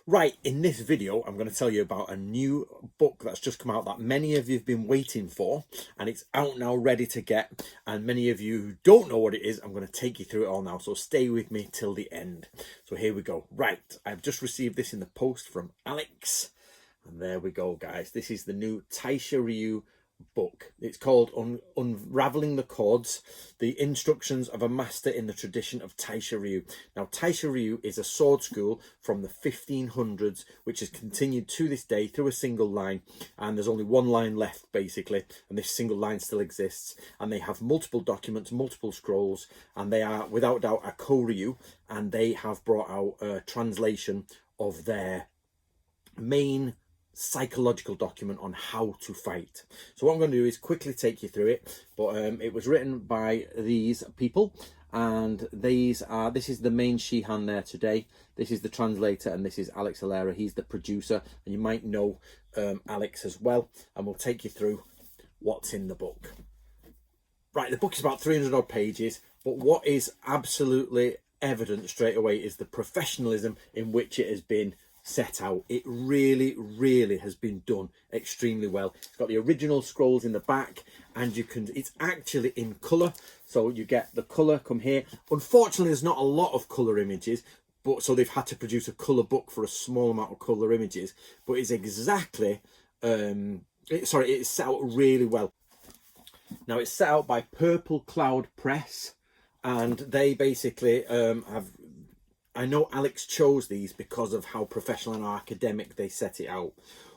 Right, in this video, I'm going to tell you about a new book that's just come out that many of you have been waiting for, and it's out now, ready to get. And many of you who don't know what it is, I'm going to take you through it all now. So stay with me till the end. So here we go. Right, I've just received this in the post from Alex. And there we go, guys. This is the new Taisha Ryu book. It's called Unraveling the Cords, the instructions of a master in the tradition of Taisha Ryu. Now, Taisha Ryu is a sword school from the 1500s, which has continued to this day through a single line. And there's only one line left, basically. And this single line still exists. And they have multiple documents, multiple scrolls. And they are, without doubt, a Koryu. And they have brought out a translation of their main psychological document on how to fight. So what I'm going to do is quickly take you through it, but it was written by these people, and this is the main Shihan there today. This is the translator, and this is Alex Alera. He's the producer, and you might know Alex as well, and we'll take you through what's in the book. Right, the book is about 300 odd pages, but what is absolutely evident straight away is the professionalism in which it has been set out. It really has been done extremely well. It's got the original scrolls in the back, and it's actually in color, so you get the color come here. Unfortunately, there's not a lot of color images, but so they've had to produce a color book for a small amount of color images, but it's exactly it's set out really well. Now, it's set out by Purple Cloud Press, and they basically have, I know Alex chose these because of how professional and academic they set it out.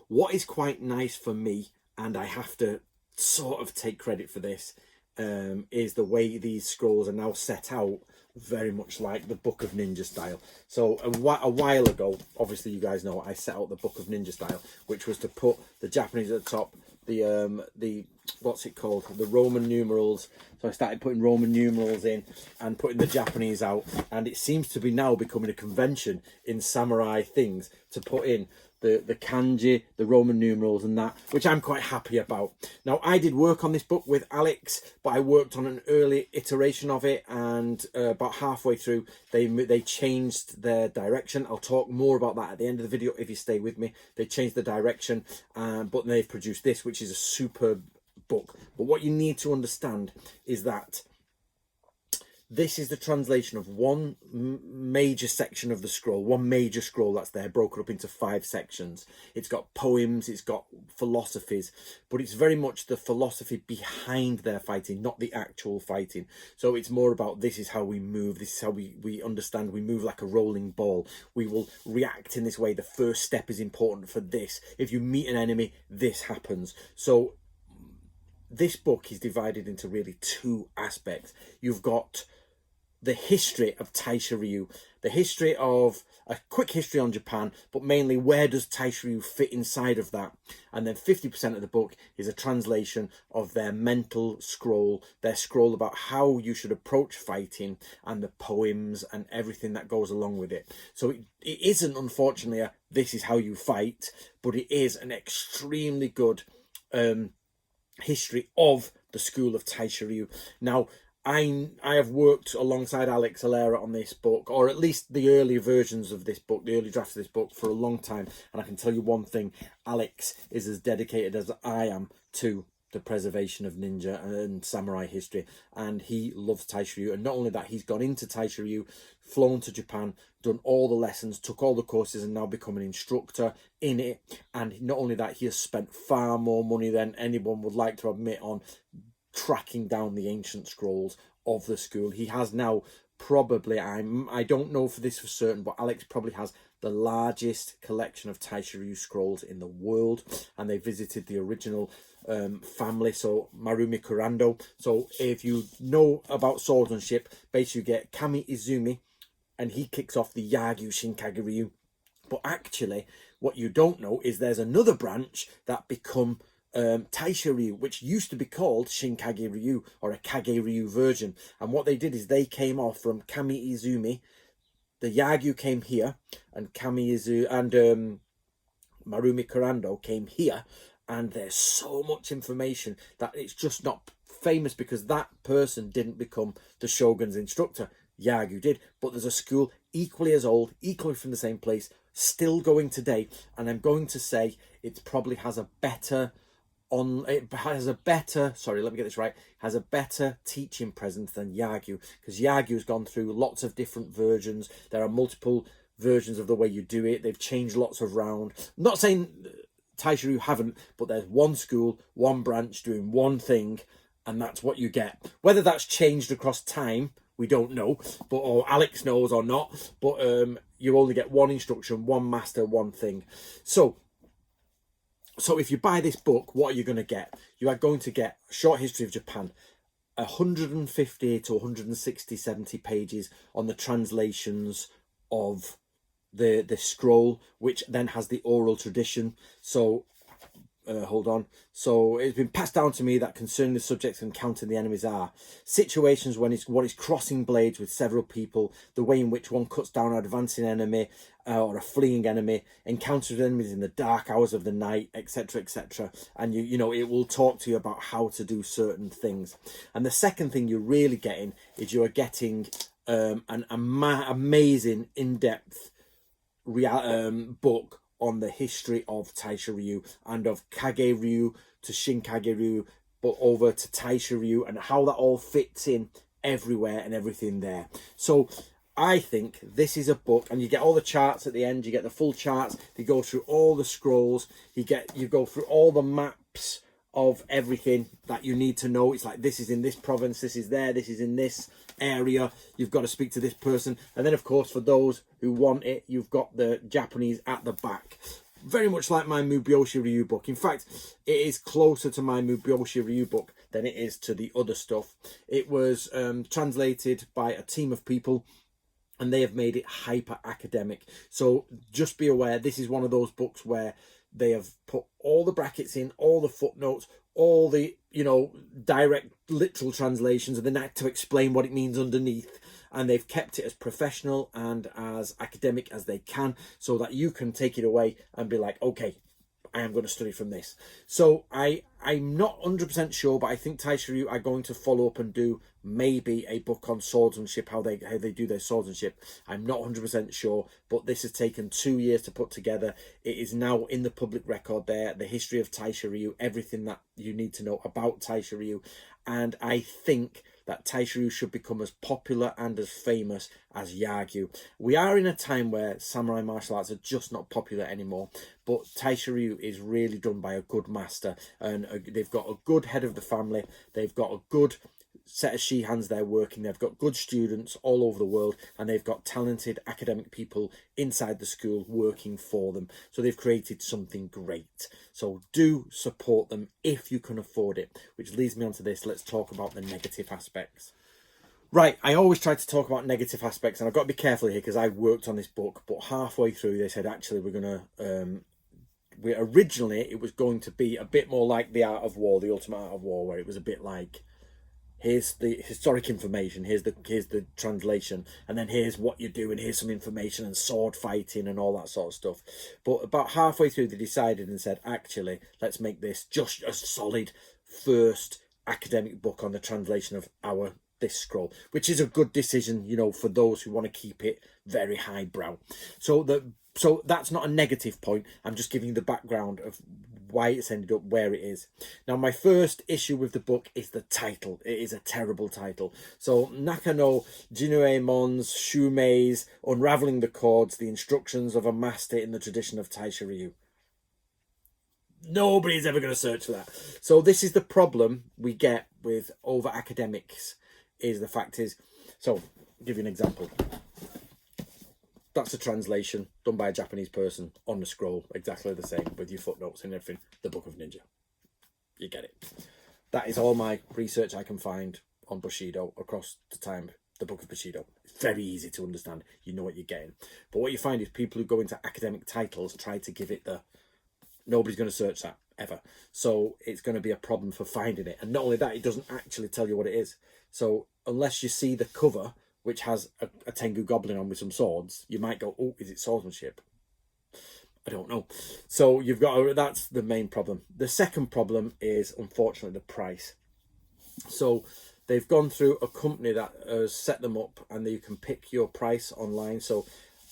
What is quite nice for me, and I have to sort of take credit for this, is the way these scrolls are now set out, very much like the Book of Ninja style. So a while ago, obviously you guys know, I set out the Book of Ninja style, which was to put the Japanese at the top, the what's it called, the Roman numerals. So I started putting Roman numerals in and putting the Japanese out, and it seems to be now becoming a convention in samurai things to put in the kanji, the Roman numerals and that, which I'm quite happy about. Now, I did work on this book with Alex, but I worked on an early iteration of it, and about halfway through they changed their direction. I'll talk more about that at the end of the video if you stay with me. They changed the direction, but they've produced this, which is a superb book. But what you need to understand is that this is the translation of one major section of the scroll, one major scroll that's there, broken up into 5 sections. It's got poems, it's got philosophies, but it's very much the philosophy behind their fighting, not the actual fighting. So it's more about, this is how we move, this is how we understand, we move like a rolling ball. We will react in this way. The first step is important for this. If you meet an enemy, this happens. So this book is divided into really 2 aspects. You've got the history of Taisha Ryu, the history of a quick history on Japan, but mainly where does Taisha Ryu fit inside of that? And then 50% of the book is a translation of their mental scroll, their scroll about how you should approach fighting, and the poems and everything that goes along with it. So it isn't, unfortunately, this is how you fight, but it is an extremely good history of the school of Taisha Ryu. Now, I have worked alongside Alex Alera on this book, or at least the early versions of this book, the early drafts of this book, for a long time. And I can tell you one thing, Alex is as dedicated as I am to the preservation of ninja and samurai history. And he loves Taisha Ryu. And not only that, he's gone into Taisha Ryu, flown to Japan, done all the lessons, took all the courses, and now become an instructor in it. And not only that, he has spent far more money than anyone would like to admit on tracking down the ancient scrolls of the school. He has now probably, I don't know for this for certain, but Alex probably has the largest collection of Taisha Ryu scrolls in the world, and they visited the original family, so Marumi Kurando. So if you know about swordsmanship, basically you get Kami Izumi, and he kicks off the Yagyu Shinkage Ryu. But actually, what you don't know is there's another branch that become Taisha Ryu, which used to be called Shinkage Ryu, or a Kage Ryu version. And what they did is they came off from Kami Izumi, the Yagyu came here, and Kami Izumi and Marumi Kurando came here. And there's so much information that it's just not famous because that person didn't become the Shogun's instructor. Yagyu did, but there's a school equally as old, equally from the same place, still going today, and I'm going to say it probably has a better sorry, let me get this right, has a better teaching presence than Yagyu, because Yagyu has gone through lots of different versions. There are multiple versions of the way you do it. They've changed lots around. I'm not saying Taisha haven't, but there's one school, one branch doing one thing, and that's what you get. Whether that's changed across time, we don't know, but or Alex knows or not, but you only get one instruction, one master, one thing. So if you buy this book, what are you going to get? You are going to get a short history of Japan, 150 to 160, 70 pages on the translations of the scroll, which then has the oral tradition. So hold on. So it's been passed down to me that concerning the subjects and counting the enemies are situations when one is crossing blades with several people, the way in which one cuts down an advancing enemy or a fleeing enemy, encounters enemies in the dark hours of the night, etc., etc. And you know it will talk to you about how to do certain things. And the second thing you're really getting is you are getting an amazing in-depth book on the history of Taisha Ryu and of Kage Ryu to Shinkage Ryu, but over to Taisha Ryu, and how that all fits in everywhere and everything there. So I think this is a book, and you get all the charts at the end. You get the full charts. You go through all the scrolls. You go through all the maps of everything that you need to know. It's like, this is in this province, this is there, this is in this area, you've got to speak to this person. And then of course, for those who want it, you've got the Japanese at the back, very much like my Mubyosha Ryu book. In fact, it is closer to my Mubyosha Ryu book than it is to the other stuff. It was translated by a team of people, and they have made it hyper academic. So just be aware, this is one of those books where they have put all the brackets in, all the footnotes, all the, you know, direct literal translations, and then had to explain what it means underneath. And they've kept it as professional and as academic as they can, so that you can take it away and be like, okay, I am going to study from this. So I'm not 100% sure, but I think Taisha Ryu are going to follow up and do maybe a book on swordsmanship, how they do their swordsmanship. I'm not 100% sure, but this has taken 2 years to put together. It is now in the public record there, the history of Taisha Ryu, everything that you need to know about Taisha Ryu. And I think that Taisha Ryu should become as popular and as famous as Yagyu. We are in a time where samurai martial arts are just not popular anymore, but Taisha Ryu is really done by a good master, and they've got a good head of the family, they've got a good set of Shihans there working, they've got good students all over the world, and they've got talented academic people inside the school working for them. So they've created something great. So do support them if you can afford it, which leads me on to this. Let's talk about the negative aspects. Right, I always try to talk about negative aspects, and I've got to be careful here because I worked on this book, but halfway through they said, actually, we're going to originally it was going to be a bit more like The Art of War, The Ultimate Art of War, where it was a bit like, here's the historic information, here's the translation, and then here's what you do, and here's some information and sword fighting and all that sort of stuff. But about halfway through they decided and said, actually, let's make this just a solid first academic book on the translation of this scroll, which is a good decision, you know, for those who want to keep it very highbrow. So that's not a negative point. I'm just giving you the background of why it's ended up where it is. Now, my first issue with the book is the title. It is a terrible title. So, Nakano Jinuemon's Shumei's Unraveling the Cords, the Instructions of a Master in the Tradition of Taisha Ryu. Nobody's ever going to search for that. So this is the problem we get with over academics, is the fact is, so I'll give you an example. That's a translation done by a Japanese person on the scroll, exactly the same, with your footnotes and everything. The Book of Ninja. You get it. That is all my research I can find on Bushido across the time. The Book of Bushido. It's very easy to understand. You know what you're getting. But what you find is people who go into academic titles try to give it the... Nobody's going to search that, ever. So it's going to be a problem for finding it. And not only that, it doesn't actually tell you what it is. So unless you see the cover, which has a Tengu goblin on with some swords, you might go, oh, is it swordsmanship? I don't know. So you've got that's the main problem. The second problem is, unfortunately, the price. So they've gone through a company that has set them up, and you can pick your price online. So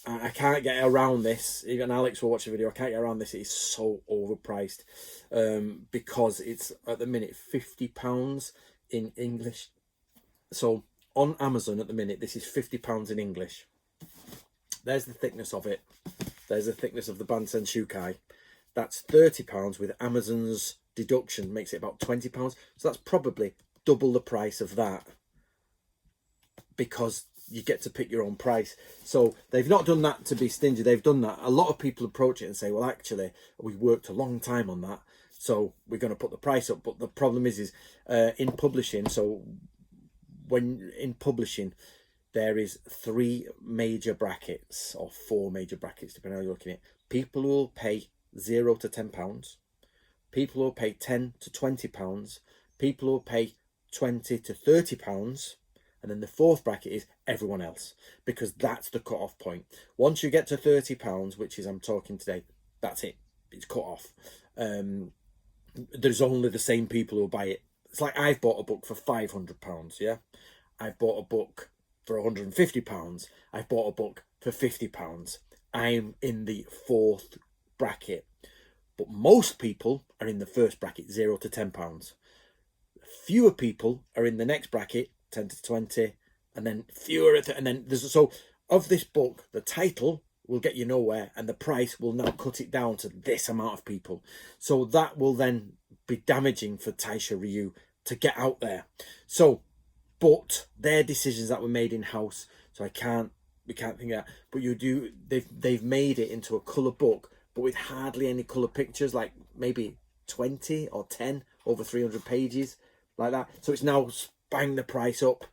I can't get around this. Even Alex will watch the video. I can't get around this. It is so overpriced, because it's at the minute £50 in English. So on Amazon at the minute, this is £50 in English. There's the thickness of it. There's the thickness of the Bansen Shukai. That's £30 with Amazon's deduction, makes it about £20. So that's probably double the price of that, because you get to pick your own price. So they've not done that to be stingy. They've done that. A lot of people approach it and say, well, actually, we worked a long time on that, so we're going to put the price up. But the problem is in publishing. So when in publishing, there is 3 major brackets, or 4 major brackets, depending on how you're looking at it. People who will pay £0 to £10, people who will pay £10 to £20, people who will pay £20 to £30, and then the 4th bracket is everyone else, because that's the cut-off point. Once you get to £30, which is I'm talking today, that's it. It's cut off. There's only the same people who buy it. It's like I've bought a book for £500, yeah? I've bought a book for £150. I've bought a book for £50. I'm in the 4th bracket. But most people are in the 1st bracket, £0 to £10. Fewer people are in the next bracket, 10 to 20, and then fewer, and then there's, so of this book, the title will get you nowhere, and the price will now cut it down to this amount of people. So that will then be damaging for Taisha Ryu to get out there. So, but they're decisions that were made in house, so we can't think of that. But they've made it into a colour book, but with hardly any colour pictures, like maybe 20 or 10 over 300 pages, like that. So it's now bang the price up,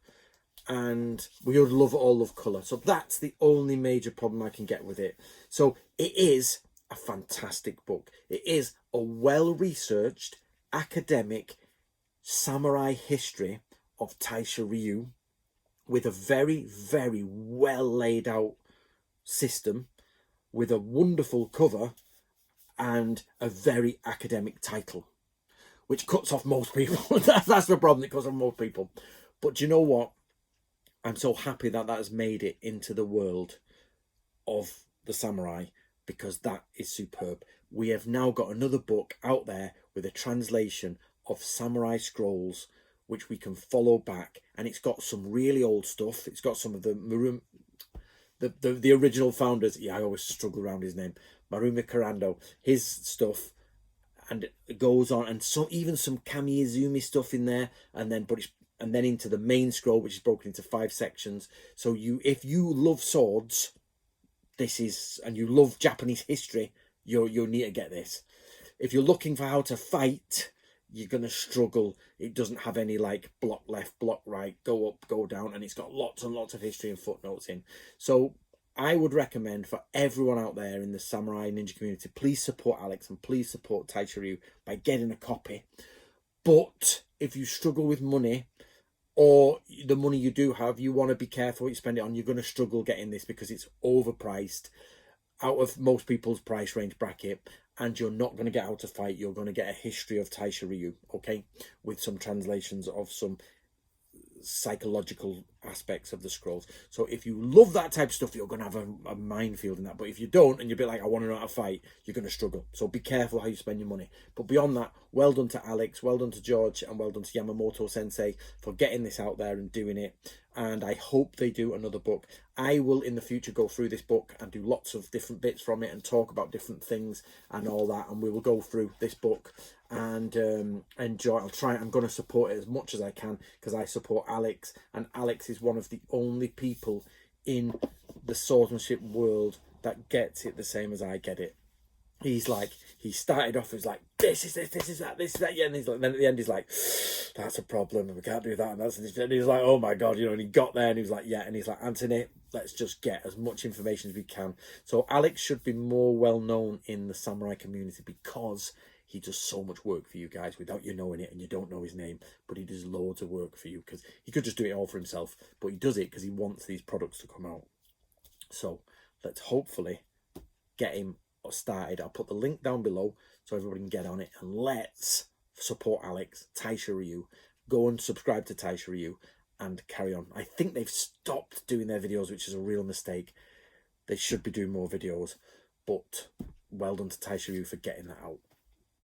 and we would all love colour. So that's the only major problem I can get with it. So it is a fantastic book. It is a well-researched academic samurai history of Taisha Ryu, with a very, very well laid out system, with a wonderful cover and a very academic title, which cuts off most people. That's the problem, it cuts off most people. But do you know what? I'm so happy that has made it into the world of the samurai, because that is superb. We have now got another book out there with a translation of Samurai Scrolls, which we can follow back, and it's got some really old stuff. It's got some of the the original founders. Yeah, I always struggle around his name, Marumi Karando, his stuff, and it goes on, and so even some Kami-Izumi stuff in there, and then into the main scroll, which is broken into 5 sections. So if you love swords, and you love Japanese history, you'll need to get this. If you're looking for how to fight, you're going to struggle. It doesn't have any like block left, block right, go up, go down, and it's got lots and lots of history and footnotes in. So I would recommend for everyone out there in the Samurai Ninja community, please support Alex and please support Taisha Ryu by getting a copy. But if you struggle with money, or the money you do have, you want to be careful what you spend it on, you're going to struggle getting this, because it's overpriced out of most people's price range bracket, and you're not going to get How to Fight. You're going to get a history of Taisha Ryu, okay, with some translations of some psychological aspects of the scrolls. So if you love that type of stuff, you're going to have a minefield in that. But if you don't, and you're a bit like, I want to know how to fight, you're going to struggle. So be careful how you spend your money. But beyond that, well done to Alex, well done to George, and well done to Yamamoto Sensei for getting this out there and doing it. And I hope they do another book. I will in the future go through this book and do lots of different bits from it and talk about different things and all that, and we will go through this book and enjoy. I'm going to support it as much as I can, because I support Alex, and Alex is one of the only people in the swordsmanship world that gets it the same as I get it. He's like, he started off as like, this is that, yeah, and he's like, then at the end he's like, that's a problem, and we can't do that, and that's, and he's like, oh my god, you know, and he got there and he was like, yeah, and he's like, Anthony, let's just get as much information as we can. So Alex should be more well known in the samurai community, because he does so much work for you guys without you knowing it, and you don't know his name, but he does loads of work for you, because he could just do it all for himself, but he does it because he wants these products to come out. So let's hopefully get him started. I'll put the link down below so everybody can get on it, and let's support Alex, Taisha Ryu. Go and subscribe to Taisha Ryu and carry on. I think they've stopped doing their videos, which is a real mistake. They should be doing more videos, but well done to Taisha Rue for getting that out.